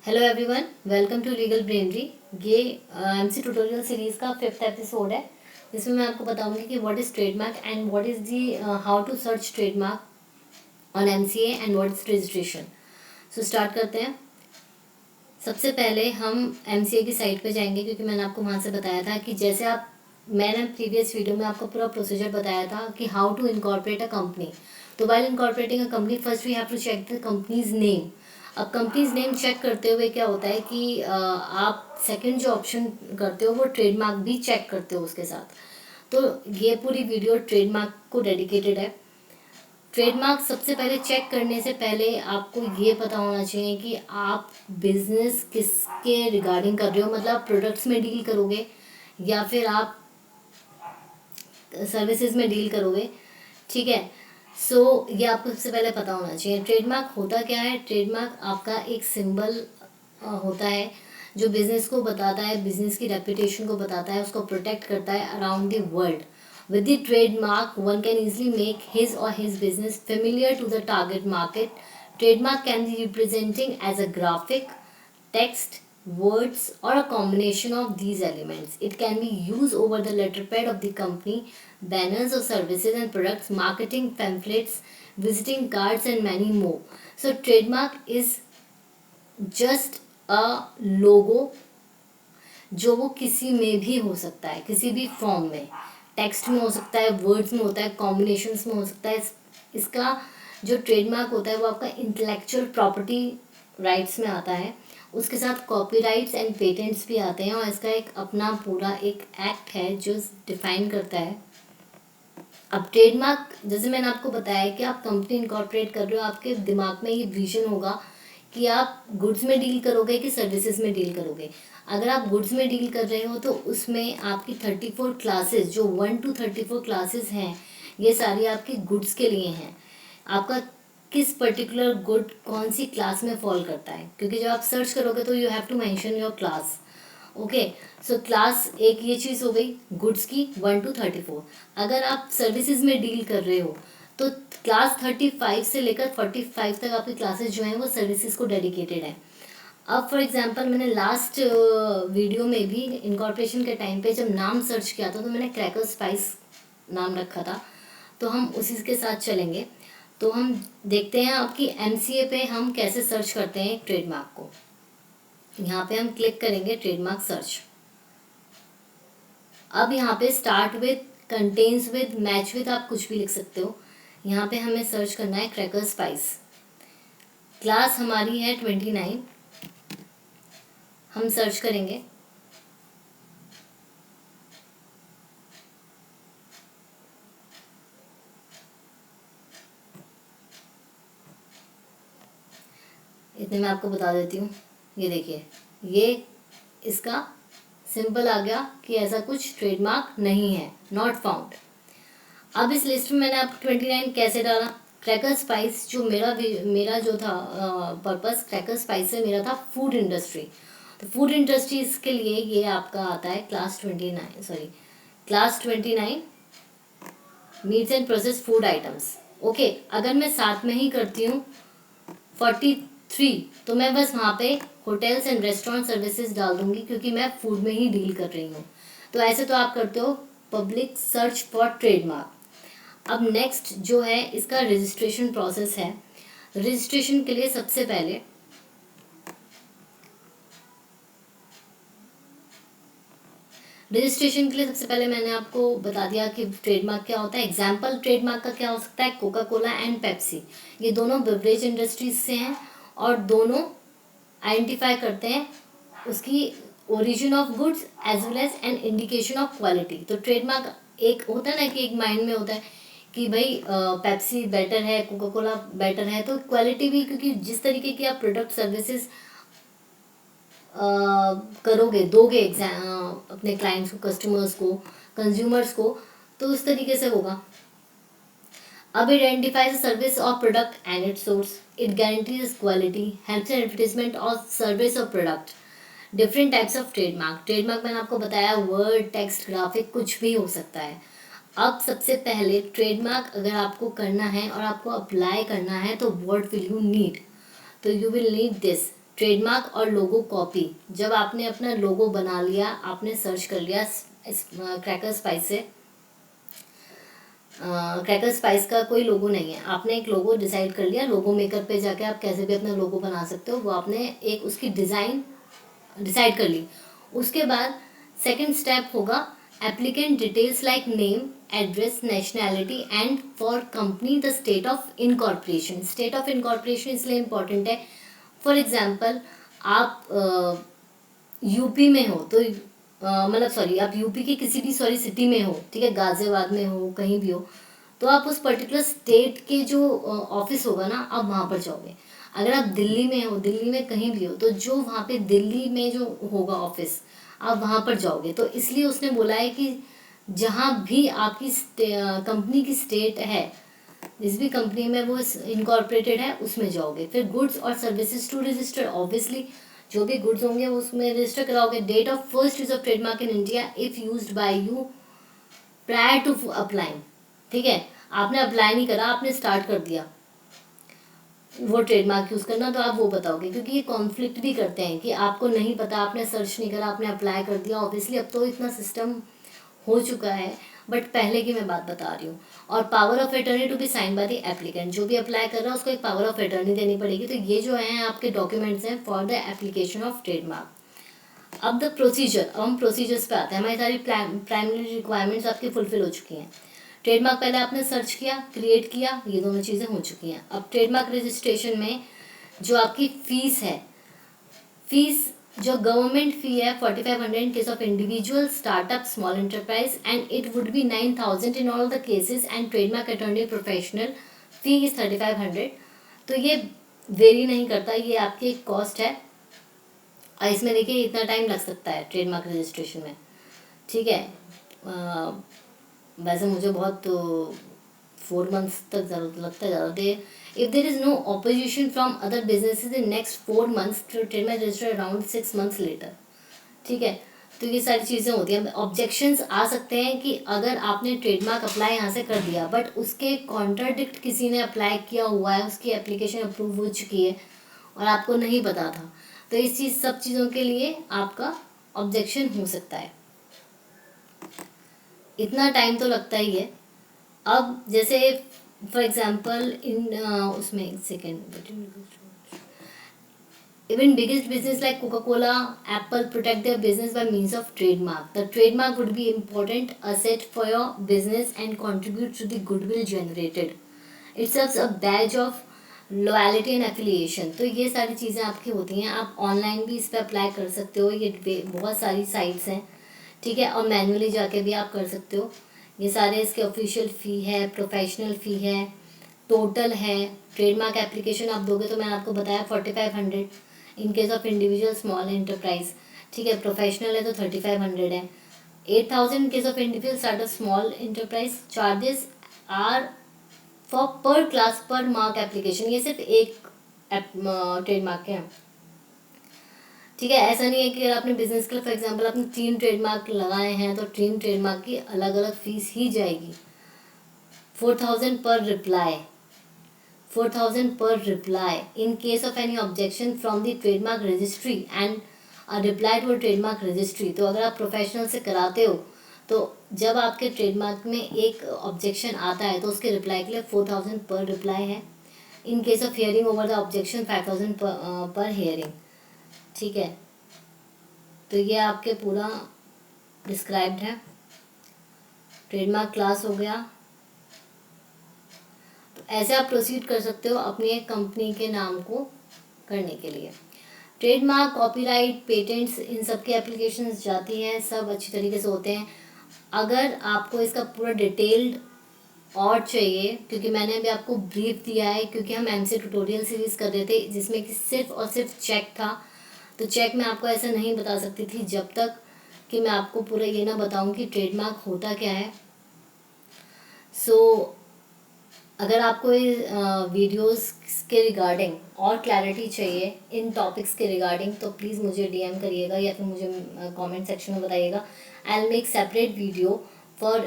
Hello everyone, welcome to legal brainery. ये MC tutorial series का 5th episode है, जिसमें मैं आपको बताऊंगी कि what is trademark and what is the how to search trademark on MCA and what is registration. So start करते हैं। सबसे पहले हम एमसीए की साइट पे जाएंगे, क्योंकि मैंने आपको वहाँ से बताया था कि जैसे मैंने प्रीवियस वीडियो में आपको पूरा प्रोसीजर बताया था कि how to incorporate a company. तो while incorporating a company first we have to check the company's name. अब कंपनीज नेम चेक करते हुए क्या होता है कि आप सेकंड जो ऑप्शन करते हो वो ट्रेडमार्क भी चेक करते हो उसके साथ। तो ये पूरी वीडियो ट्रेडमार्क को डेडिकेटेड है। ट्रेडमार्क सबसे पहले चेक करने से पहले आपको ये पता होना चाहिए कि आप बिजनेस किसके रिगार्डिंग कर रहे हो, मतलब प्रोडक्ट्स में डील करोगे या फिर आप सर्विसेज में डील करोगे। ठीक है। ये आपको सबसे पहले पता होना चाहिए। ट्रेडमार्क होता क्या है? ट्रेडमार्क आपका एक सिंबल होता है जो बिजनेस को बताता है, बिजनेस की रेपुटेशन को बताता है, उसको प्रोटेक्ट करता है around the world. With the trademark, one can easily make his or his business familiar to the target market. Trademark can be representing as a graphic, text, words, or a combination of these elements. It can be used over the letterpad of the company, banners of services and products, marketing pamphlets, visiting cards, and many more. So, trademark is just a logo जो वो किसी में भी हो सकता है, किसी भी फॉर्म में, टेक्स्ट में हो सकता है, वर्ड्स में होता है, कॉम्बिनेशंस में हो सकता है। इसका जो ट्रेडमार्क होता है वो आपका इंटेलेक्चुअल प्रॉपर्टी राइट्स में आता है। उसके साथ कॉपीराइट्स एंड पेटेंट्स भी आते हैं, और इसका एक अपना पूरा एक एक्ट है जो डिफाइन करता है। अब ट्रेडमार्क, जैसे मैंने आपको बताया कि आप कंपनी इनकॉर्पोरेट कर रहे हो, आपके दिमाग में ये विजन होगा कि आप गुड्स में डील करोगे कि सर्विसेज में डील करोगे। अगर आप गुड्स में डील कर रहे हो तो उसमें आपकी 34 क्लासेस, जो 1 to 34 क्लासेस हैं, ये सारी आपकी गुड्स के लिए हैं। आपका किस पर्टिकुलर गुड कौन सी क्लास में फॉल करता है, क्योंकि जब आप सर्च करोगे तो you have to mention your class. Okay. So class एक ये चीज़ हो गई गुड्स की 1 to 34। अगर आप सर्विसेज में डील कर रहे हो तो क्लास 35 से लेकर 45 तक आपकी क्लासेस जो हैं वो सर्विसेज को डेडिकेटेड है। अब फॉर एग्जांपल मैंने लास्ट वीडियो में भी इनकॉर्पोरेशन के टाइम पे जब नाम सर्च किया था तो मैंने क्रैकर स्पाइस नाम रखा था, तो हम उसी के साथ चलेंगे। तो हम देखते हैं अब कि एमसीए पे हम कैसे सर्च करते हैं ट्रेडमार्क को। यहाँ पे हम क्लिक करेंगे ट्रेडमार्क सर्च। अब यहाँ पे start with, contains with, match with, आप कुछ भी लिख सकते हो। यहाँ पे हमें सर्च करना है क्रैकर स्पाइस। क्लास हमारी है 29। हम सर्च करेंगे। इतने मैं आपको बता देती हूँ। ये देखिए, ये इसका सिंपल आ गया कि ऐसा कुछ ट्रेडमार्क नहीं है, नॉट फाउंड। अब इस लिस्ट में मैंने आपको 29 कैसे डाला? क्रैकर स्पाइस, जो मेरा जो था पर्पस, क्रैकर स्पाइस से मेरा था फूड इंडस्ट्री। तो फूड इंडस्ट्रीज के लिए ये आपका आता है class 29 meets and process food items. Okay. अगर मैं साथ में ही करती हूँ 43, तो मैं बस वहाँ पे होटल्स एंड रेस्टोरेंट सर्विसेज डाल दूंगी, क्योंकि मैं फूड में ही डील कर रही हूँ। तो ऐसे तो आप करते हो पब्लिक सर्च फॉर ट्रेडमार्क। अब नेक्स्ट जो है इसका रजिस्ट्रेशन प्रोसेस है। रजिस्ट्रेशन के लिए सबसे पहले मैंने आपको बता दिया कि ट्रेडमार्क क्या होता है। एग्जाम्पल ट्रेडमार्क का क्या हो सकता है? कोका कोला एंड पेप्सी, ये दोनों बेवरेज इंडस्ट्रीज से हैं और दोनों आइडेंटिफाई करते हैं उसकी origin of goods as well as an indication of quality. तो ट्रेडमार्क एक होता है ना कि एक माइंड में होता है कि भाई पेप्सी बेटर है, कोका कोला बेटर है, तो क्वालिटी भी, क्योंकि जिस तरीके की आप प्रोडक्ट सर्विसेज करोगे, दोगे अपने क्लाइंट्स को, कस्टमर्स को, कंज्यूमर्स को, तो उस तरीके से होगा। अब आइडेंटिफाइज सर्विस और product and it's source, it guarantees quality, helps in advertisement और सर्विस और product. Different types of trademark मैंने आपको बताया वर्ड, टेक्स्ट, ग्राफिक, कुछ भी हो सकता है। अब सबसे पहले ट्रेडमार्क अगर आपको करना है और आपको अप्लाई करना है तो व्हाट विल यू नीड? तो you will need this trademark और लोगो कॉपी, जब आपने अपना लोगो बना लिया, आपने सर्च कर लिया क्रैकर स्पाइस से, क्रैकर स्पाइस का कोई लोगो नहीं है, आपने एक लोगो डिसाइड कर लिया, लोगो मेकर पे जाके आप कैसे भी अपना लोगो बना सकते हो, वो आपने एक उसकी डिज़ाइन डिसाइड कर ली। उसके बाद सेकंड स्टेप होगा applicant details like name, address, nationality and for company the state of incorporation. State of incorporation इसलिए इम्पॉर्टेंट है, फॉर एग्जाम्पल आप यूपी में हो तो मतलब सॉरी आप यूपी की किसी भी सिटी में हो, ठीक है, गाजियाबाद में हो, कहीं भी हो, तो आप उस पर्टिकुलर स्टेट के जो ऑफिस होगा ना, आप वहाँ पर जाओगे। अगर आप दिल्ली में हो, दिल्ली में कहीं भी हो, तो जो वहाँ पे दिल्ली में जो होगा ऑफिस, आप वहाँ पर जाओगे। तो इसलिए उसने बोला है कि जहाँ भी आपकी कंपनी की स्टेट है, जिस भी कंपनी में वो इनकॉर्पोरेटेड है, उसमें जाओगे। फिर गुड्स और सर्विसेज टू रजिस्टर, ऑब्वियसली जो भी गुड्स होंगे उसमें रजिस्टर कराओगे। Date of first use of trademark in India if used by you prior to applying, ठीक है, आपने अप्लाई नहीं करा, आपने स्टार्ट कर दिया वो ट्रेडमार्क यूज करना, तो आप वो बताओगे, क्योंकि ये कॉन्फ्लिक्ट भी करते हैं कि आपको नहीं पता, आपने सर्च नहीं करा, आपने अप्लाई कर दिया। ऑब्वियसली अब तो इतना सिस्टम हो चुका है, बट पहले की मैं बात बता रही हूँ। और power of attorney to be sign by the applicant, जो भी अप्लाई कर रहा है उसको एक पावर ऑफ अटर्नी देनी पड़ेगी। तो ये जो है आपके डॉक्यूमेंट्स हैं for the application of trademark. अब द प्रोसीजर, अब हम प्रोसीजर्स पे आते हैं। हमारी सारी प्राइमरी रिक्वायरमेंट्स आपकी फुलफिल हो चुकी हैं। ट्रेडमार्क पहले आपने सर्च किया, क्रिएट किया, ये दोनों चीज़ें हो चुकी हैं। अब ट्रेडमार्क रजिस्ट्रेशन में जो आपकी फीस है, फीस जो गवर्नमेंट फी है 4500 in case of individual, startup, small enterprise and it would be 9000 in all the cases and trademark attorney professional fee is 3500। तो ये वेरी नहीं करता, ये आपकी एक कॉस्ट है। और इसमें देखिए इतना टाइम लग सकता है ट्रेडमार्क रजिस्ट्रेशन में, ठीक है। वैसे मुझे बहुत 4 मंथ्स तक ज़रूरत लगता है, ज़्यादा देर। If there is no opposition from other businesses in next 4 months to trademark register around 6 months later, ठीक है। तो ये सारी चीज़ें होती हैं। ऑब्जेक्शंस आ सकते हैं कि अगर आपने ट्रेडमार्क अप्लाई यहाँ से कर दिया, बट उसके कॉन्ट्राडिक्ट किसी ने अप्लाई किया हुआ है, उसकी एप्लीकेशन अप्रूव हो चुकी है और आपको नहीं पता था, तो इस सब चीज़ों के लिए आपका ऑब्जेक्शन हो सकता है। इतना टाइम तो लगता ही है। अब जैसे फॉर एग्जांपल उसमें एक second, Even biggest business like Coca-Cola, Apple protect their business by means of trademark. The trademark would be important asset for your business and contribute to the goodwill generated. It serves a badge of loyalty and affiliation. तो ये सारी चीज़ें आपकी होती हैं। आप online भी इस पर अप्लाई कर सकते हो, ये बहुत सारी साइट्स हैं, ठीक है, और मैनुअली जाके भी आप कर सकते हो। ये सारे इसके ऑफिशियल फ़ी है, प्रोफेशनल फ़ी है, टोटल है। ट्रेडमार्क एप्लीकेशन आप दोगे तो मैंने आपको बताया 4500 in case of individual small enterprise, ठीक है। प्रोफेशनल है तो 3500 है। 8000 in case of individual startup small enterprise. Charges are for per class per mark application, ये सिर्फ एक ट्रेडमार्क के हैं, ठीक है। ऐसा नहीं है कि अगर आपने बिजनेस के लिए फॉर एग्जांपल आपने 3 ट्रेडमार्क लगाए हैं तो 3 ट्रेडमार्क की अलग अलग फीस ही जाएगी। 4000 पर reply, 4000 per reply in case of any objection from the trademark registry and a reply to a trademark registry। तो अगर आप प्रोफेशनल से कराते हो तो जब आपके ट्रेडमार्क में एक ऑब्जेक्शन आता है तो उसके रिप्लाई के लिए 4000 पर रिप्लाई है। इन case of hearing over the objection 5000 पर हियरिंग, ठीक है। तो ये आपके पूरा डिस्क्राइब्ड है। ट्रेडमार्क क्लास हो गया, ऐसे आप प्रोसीड कर सकते हो अपनी एक कंपनी के नाम को करने के लिए। ट्रेडमार्क, कॉपीराइट, पेटेंट्स, इन सब की एप्लीकेशंस जाती हैं, सब अच्छी तरीके से होते हैं। अगर आपको इसका पूरा डिटेल्ड और चाहिए, क्योंकि मैंने अभी आपको ब्रीफ दिया है, क्योंकि हम एमसी ट्यूटोरियल सीरीज़ कर रहे थे जिसमें कि सिर्फ और सिर्फ चेक था, तो चेक में आपको ऐसा नहीं बता सकती थी जब तक कि मैं आपको पूरा ये ना बताऊँ कि ट्रेडमार्क होता क्या है। सो अगर आपको वीडियोस के रिगार्डिंग और क्लैरिटी चाहिए इन टॉपिक्स के रिगार्डिंग, तो प्लीज़ मुझे डीएम करिएगा या फिर मुझे कमेंट सेक्शन में बताइएगा। I will make separate video for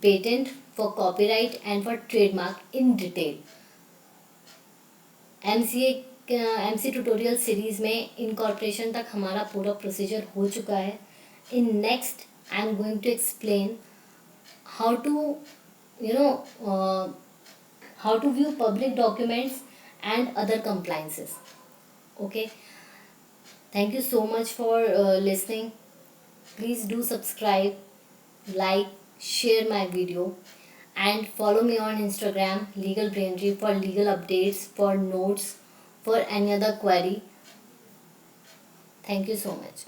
patent, for copyright and for trademark in detail. MCA MC tutorial series में इनकॉर्पोरेशन तक हमारा पूरा प्रोसीजर हो चुका है. In next I am going to explain how to you know how to view public documents and other compliances. Okay, thank you so much for listening. Please do subscribe, like, share my video, and follow me on Instagram Legal Braintree for legal updates, for notes, for any other query. Thank you so much.